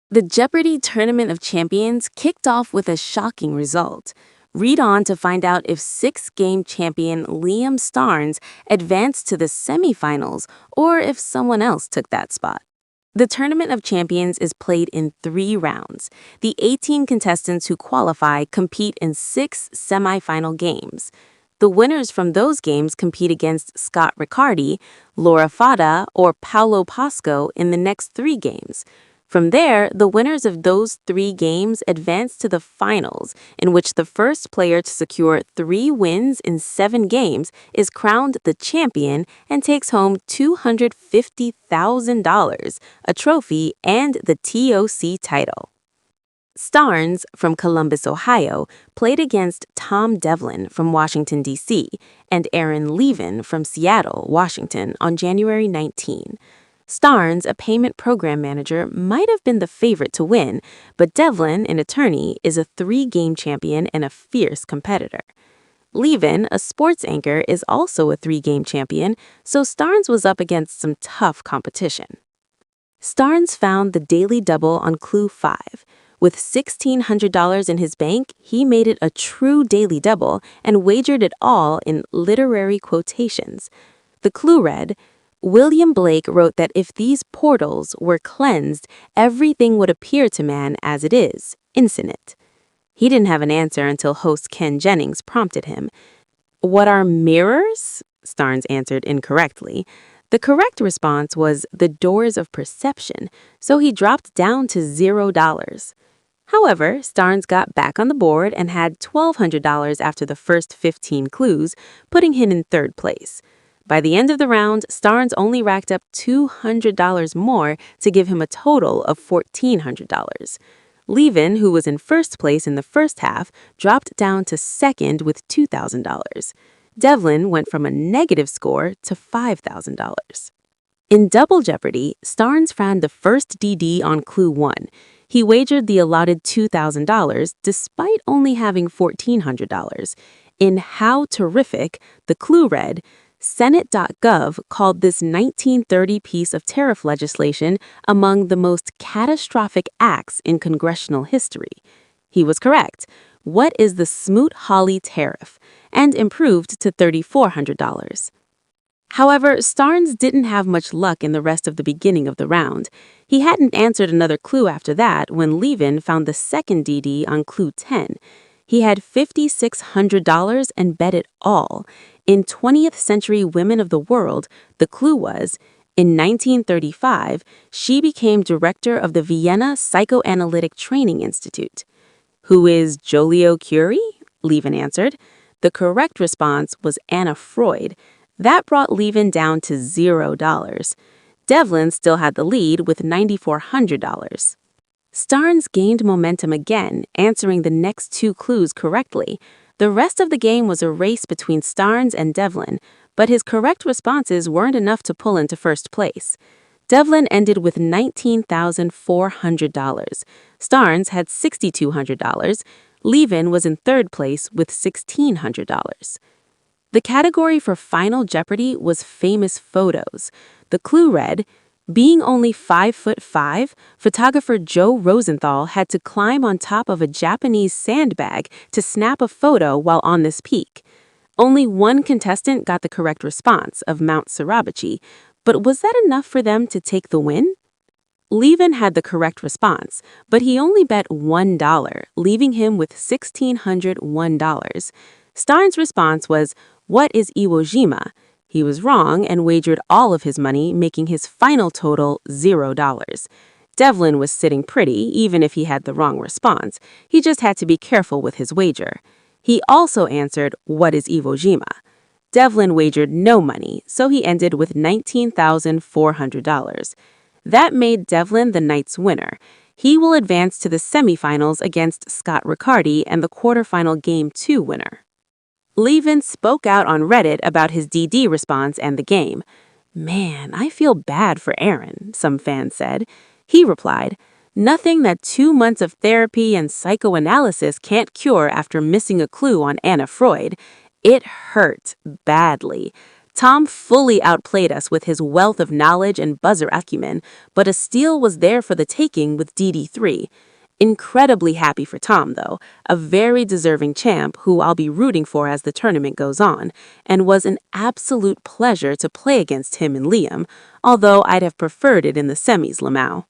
The Jeopardy! Tournament of Champions kicked off with a shocking result. Read on to find out if six-game champion Liam Starnes advanced to the semifinals or if someone else took that spot. The Tournament of Champions is played in 3 rounds. The 18 contestants who qualify compete in 6 semifinal games. The winners from those games compete against Scott Riccardi, Laura Fada, or Paolo Pasco in the next 3 games. From there, the winners of those 3 games advance to the finals, in which the first player to secure 3 wins in 7 games is crowned the champion and takes home $250,000, a trophy, and the TOC title. Starnes, from Columbus, Ohio, played against Tom Devlin from Washington, D.C., and Aaron Levin from Seattle, Washington, on January 19. Starnes, a payment program manager, might have been the favorite to win, but Devlin, an attorney, is a 3-game champion and a fierce competitor. Levin, a sports anchor, is also a 3-game champion, so Starnes was up against some tough competition. Starnes found the daily double on Clue 5. With $1,600 in his bank, he made it a true daily double and wagered it all in literary quotations. The clue read, William Blake wrote that if these portals were cleansed, everything would appear to man as it is, infinite. He didn't have an answer until host Ken Jennings prompted him. What are mirrors? Starnes answered incorrectly. The correct response was the doors of perception, so he dropped down to $0. However, Starnes got back on the board and had $1,200 after the first 15 clues, putting him in 3rd place. By the end of the round, Starnes only racked up $200 more to give him a total of $1,400. Levin, who was in 1st place in the first half, dropped down to 2nd with $2,000. Devlin went from a negative score to $5,000. In Double Jeopardy, Starnes found the first DD on Clue 1. He wagered the allotted $2,000 despite only having $1,400. In How Terrific, the clue read, Senate.gov called this 1930 piece of tariff legislation among the most catastrophic acts in congressional history. He was correct. What is the Smoot-Hawley tariff? And improved to $3,400. However, Starnes didn't have much luck in the rest of the beginning of the round. He hadn't answered another clue after that when Levin found the second DD on Clue 10. He had $5,600 and bet it all. In 20th Century Women of the World, the clue was, in 1935, she became director of the Vienna Psychoanalytic Training Institute. Who is Joliot-Curie? Levin answered. The correct response was Anna Freud. That brought Levin down to $0. Devlin still had the lead with $9,400. Starnes gained momentum again, answering the next 2 clues correctly. The rest of the game was a race between Starnes and Devlin, but his correct responses weren't enough to pull into 1st place. Devlin ended with $19,400. Starnes had $6,200. Levin was in 3rd place with $1,600. The category for Final Jeopardy was famous photos. The clue read, being only 5'5", photographer Joe Rosenthal had to climb on top of a Japanese sandbag to snap a photo while on this peak. Only one contestant got the correct response of Mount Suribachi, but was that enough for them to take the win? Levin had the correct response, but he only bet $1, leaving him with $1,601. Starnes' response was, what is Iwo Jima? He was wrong and wagered all of his money, making his final total $0. Devlin was sitting pretty, even if he had the wrong response. He just had to be careful with his wager. He also answered, what is Iwo Jima? Devlin wagered no money, so he ended with $19,400. That made Devlin the night's winner. He will advance to the semifinals against Scott Riccardi and the quarterfinal Game 2 winner. Levin spoke out on Reddit about his DD response and the game. Man, I feel bad for Aaron, some fans said. He replied, nothing that 2 months of therapy and psychoanalysis can't cure after missing a clue on Anna Freud. It hurt badly. Tom fully outplayed us with his wealth of knowledge and buzzer acumen, but a steal was there for the taking with DD3. Incredibly happy for Tom, though, a very deserving champ who I'll be rooting for as the tournament goes on, and was an absolute pleasure to play against him and Liam, although I'd have preferred it in the semis, Lamau.